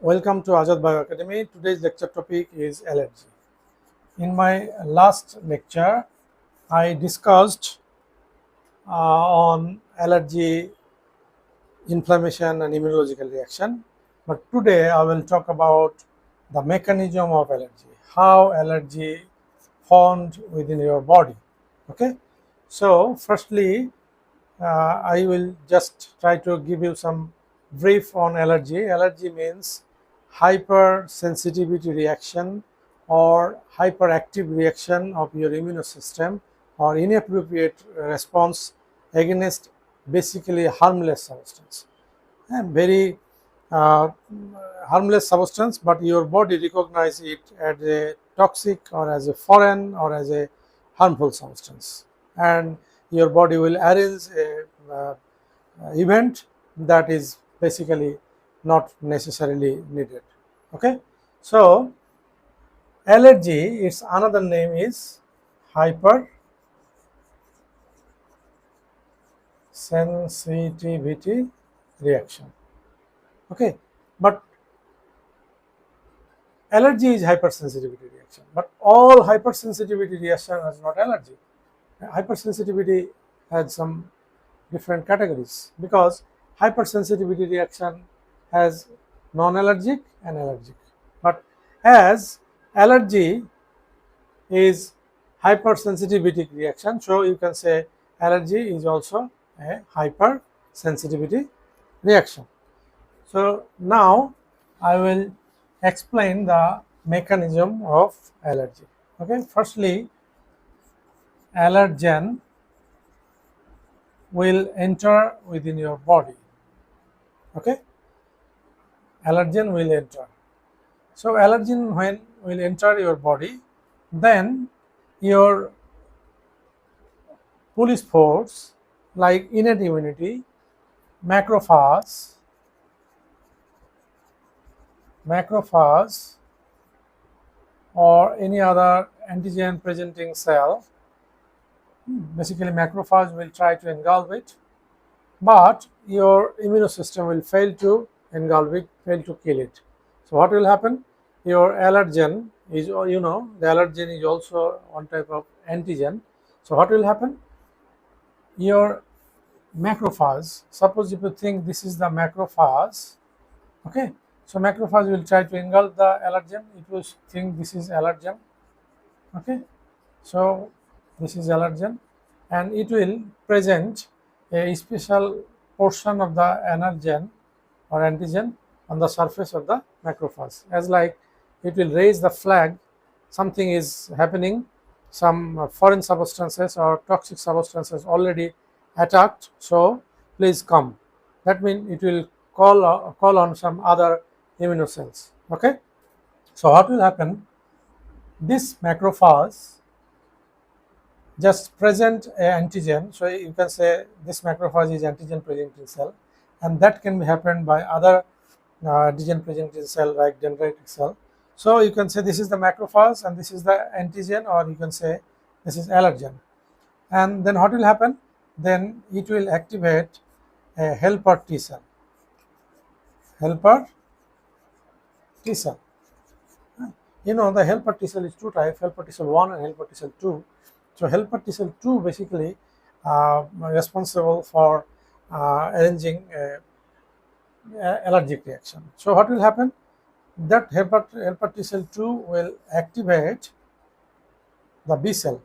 Welcome to Azad Bioacademy. Today's lecture topic is allergy. In my last lecture, I discussed on allergy, inflammation, and immunological reaction. But today, I will talk about the mechanism of allergy, how allergy formed within your body. Okay. So, firstly, I will just try to give you some brief on allergy. Allergy means hypersensitivity reaction or hyperactive reaction of your immune system or inappropriate response against basically harmless substance. And very uh, harmless substance, but your body recognize it as a toxic or as a foreign or as a harmful substance, and your body will arrange a event that is basically not necessarily needed. Okay, so allergy, its another name is hypersensitivity reaction. Okay, but allergy is hypersensitivity reaction, but all hypersensitivity reaction is not allergy. Hypersensitivity has some different categories because hypersensitivity reaction has non-allergic and allergic. But as allergy is hypersensitivity reaction, so you can say allergy is also a hypersensitivity reaction. So now I will explain the mechanism of allergy. Okay, firstly, allergen will enter within your body. Okay, allergen will enter. So allergen when will enter your body, then your police force like innate immunity, macrophage, macrophage or any other antigen presenting cell, basically macrophage will try to engulf it, but your immune system will fail to engulf it, fail to kill it. So what will happen? Your allergen is, the allergen is also one type of antigen. So what will happen? Your macrophage, suppose if you think this is the macrophage, okay, so macrophage will try to engulf the allergen, it will think this is allergen, okay, so this is allergen, and it will present a special portion of the allergen or antigen on the surface of the macrophage, as like it will raise the flag something is happening, some foreign substances or toxic substances already attacked, so please come. That means it will call on some other immunocells. Okay, so what will happen? This macrophage just present a antigen, so you can say this macrophage is antigen presenting cell, and that can be happened by other antigen presenting cell like dendritic cell. So you can say this is the macrophage and this is the antigen, or you can say this is allergen. And then what will happen? Then it will activate a helper T cell. Helper T cell. You know, the helper T cell is two types, helper T cell 1 and helper T cell 2. So helper T cell 2 basically responsible for arranging allergic reaction. So what will happen? That helper T cell 2 will activate the B cell,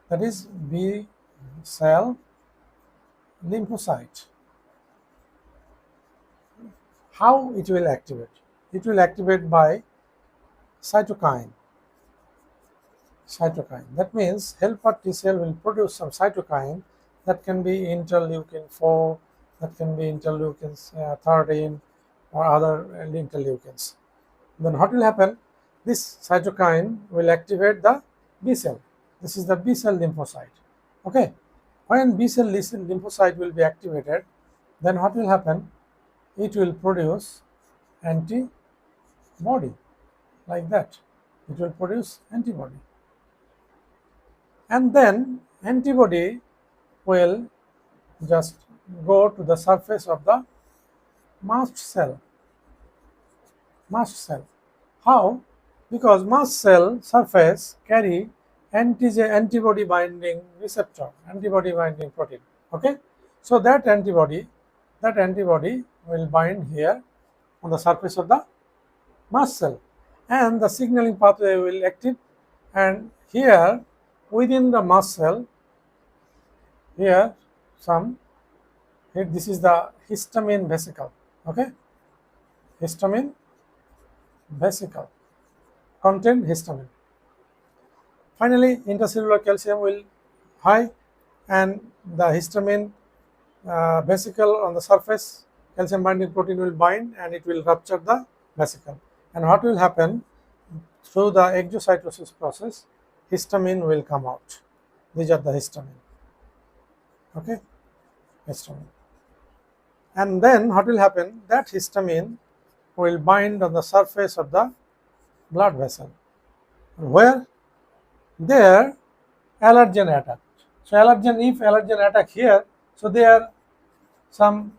that is B cell lymphocyte. How it will activate? It will activate by cytokine. That means helper T cell will produce some cytokine that can be interleukin 4, that can be interleukin 13 or other interleukins. Then what will happen? This cytokine will activate the B cell. This is the B cell lymphocyte. Okay. When B cell lymphocyte will be activated, then what will happen? It will produce antibody, like that. It will produce antibody. And then antibody will just go to the surface of the mast cell. Mast cell. How? Because mast cell surface carry antibody binding receptor, antibody binding protein. Okay, so that antibody will bind here on the surface of the mast cell, and the signaling pathway will active. And here within the mast cell, here some here, this is the histamine vesicle. Okay, histamine vesicle contain histamine. Finally, intracellular calcium will high, and the histamine vesicle on the surface, calcium binding protein will bind and it will rupture the vesicle. And what will happen through the exocytosis process? Histamine will come out. These are the histamine. Okay, histamine. And then what will happen? That histamine will bind on the surface of the blood vessel. Where? There, allergen attack. So if allergen attack here, so there some,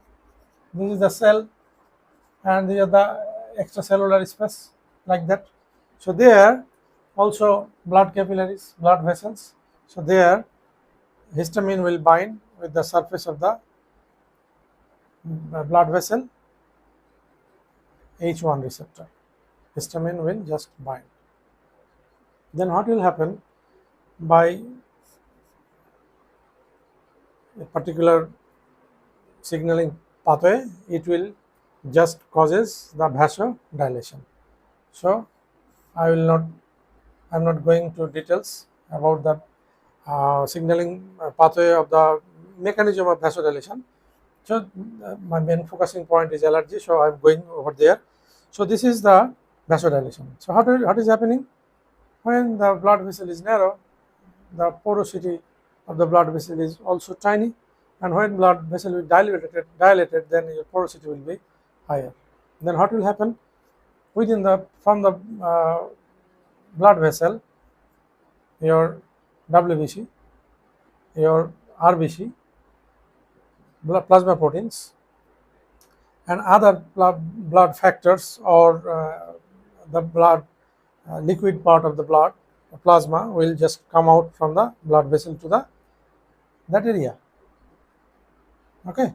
this is the cell and these are the extracellular space like that. So there also blood capillaries, blood vessels. So there histamine will bind with the surface of the blood vessel, H1 receptor. Histamine will just bind. Then what will happen? By a particular signaling pathway, it will just causes the vasodilation. So I am not going to details about the signaling pathway of the mechanism of vasodilation. So my main focusing point is allergy, so I am going over there. So this is the vasodilation. So what is happening? When the blood vessel is narrow, the porosity of the blood vessel is also tiny, and when blood vessel is dilated, then your porosity will be higher. Then what will happen? From the blood vessel, your WBC, your RBC, plasma proteins, and other blood factors, or the blood liquid part of the blood, plasma will just come out from the blood vessel to that area. Okay,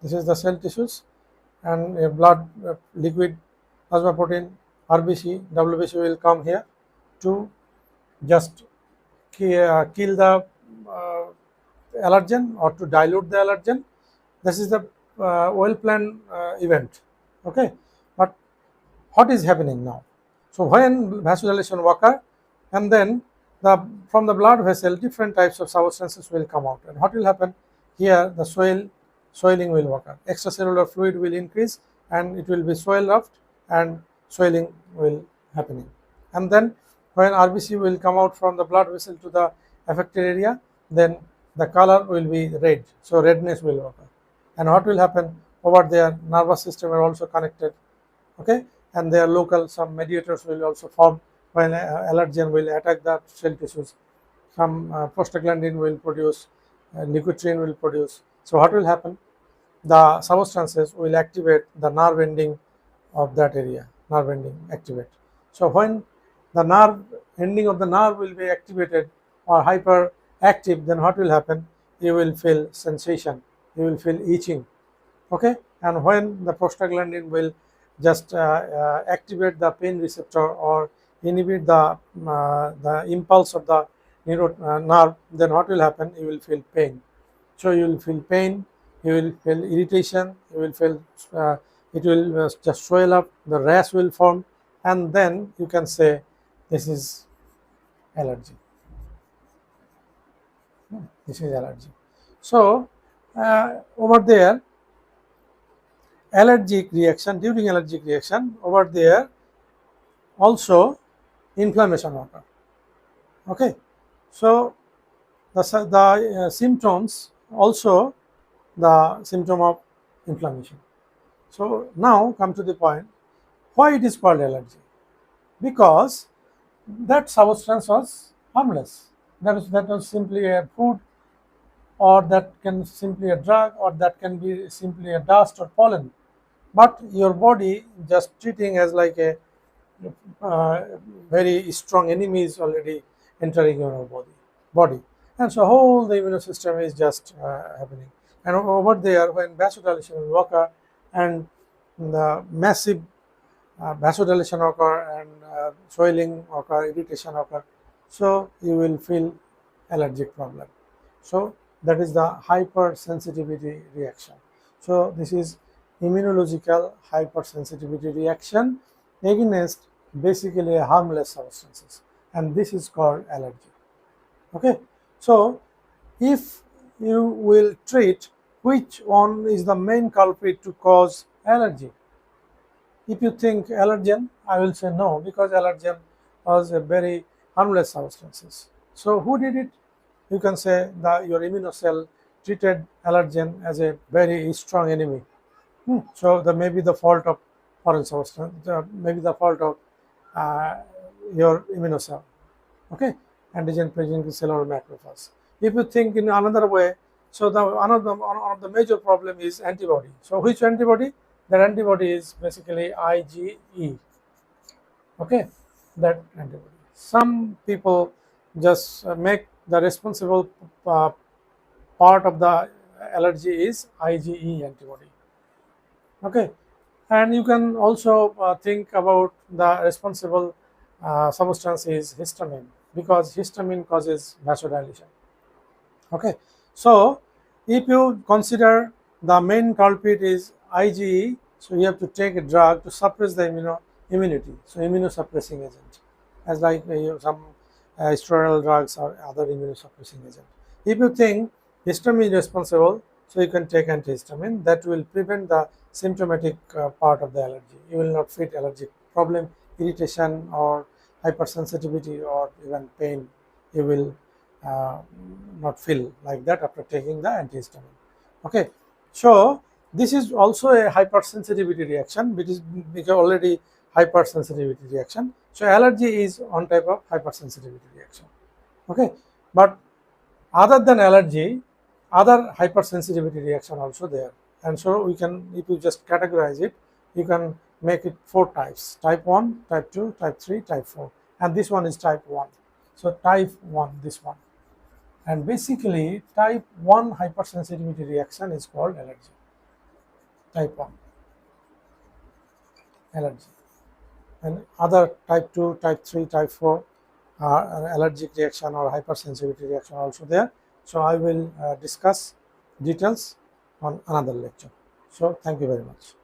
this is the cell tissues, and a blood liquid plasma protein, RBC, WBC will come here to just kill the allergen or to dilute the allergen. This is the well planned event. Okay, but what is happening now? So when vasodilation occur, and then from the blood vessel different types of substances will come out, and what will happen here? The swelling will occur, extracellular fluid will increase, and it will be swelled up, and swelling will happening. And then when RBC will come out from the blood vessel to the affected area, then the color will be red, so redness will occur. And what will happen over there? Nervous system are also connected. Okay, and their local some mediators will also form when allergen will attack the cell tissues. Some prostaglandin will produce, leukotriene will produce. So what will happen? The substances will activate the nerve ending of that area. Nerve ending activate. So when the nerve ending of the nerve will be activated or hyperactive, then what will happen? You will feel sensation. You will feel itching. Okay, and when the prostaglandin will just activate the pain receptor or inhibit the impulse of the nerve, then what will happen? You will feel pain. So you will feel pain, you will feel irritation, you will feel it will just swell up, the rash will form, and then you can say this is allergy. This is allergy. So over there, during allergic reaction over there also inflammation occur. Okay, so the symptoms also the symptom of inflammation. So now come to the point, why it is called allergy? Because that substance was harmless. That was simply a food or that can simply a drug, or that can be simply a dust or pollen, but your body just treating as like a uh, very strong enemy is already entering your body, and so whole the immune system is just happening. And over there, when vasodilation will occur and the massive vasodilation occur and swelling occur, irritation occur, so you will feel allergic problem. So that is the hypersensitivity reaction. So this is immunological hypersensitivity reaction against basically harmless substances, and this is called allergy. Okay, so if you will treat which one is the main culprit to cause allergy, if you think allergen, I will say no, because allergen was a very harmless substances. So who did it? You can say that your immunocell treated allergen as a very strong enemy. So that may be the fault of foreign substance, maybe the fault of uh, your immunocell. Okay, antigen presenting cell or macrophage. If you think in another way, so the another one of the major problem is antibody. So which antibody? That antibody is basically IgE. Okay, that antibody. Some people just make the responsible uh, part of the allergy is IgE antibody. Okay, and you can also think about the responsible substance is histamine, because histamine causes vasodilation. Okay, so if you consider the main culprit is IgE, so you have to take a drug to suppress the immunity, so immunosuppressing agent, as like some steroidal drugs or other immunosuppressing agent. If you think histamine is responsible, so you can take antihistamine that will prevent the symptomatic part of the allergy. You will not feel allergic problem, irritation or hypersensitivity or even pain. You will uh, not feel like that after taking the antihistamine. Okay, so this is also a hypersensitivity reaction, which is already hypersensitivity reaction. So allergy is one type of hypersensitivity reaction. Okay, but other than allergy, other hypersensitivity reaction also there, and so we can, if you just categorize it, you can make it 4 types: type 1, type 2, type 3, type 4, and this one is type 1. So type 1, this one. And basically, type 1 hypersensitivity reaction is called allergy. Type 1 allergy. And other type 2, type 3, type 4 are allergic reaction or hypersensitivity reaction also there. So I will discuss details on another lecture. So thank you very much.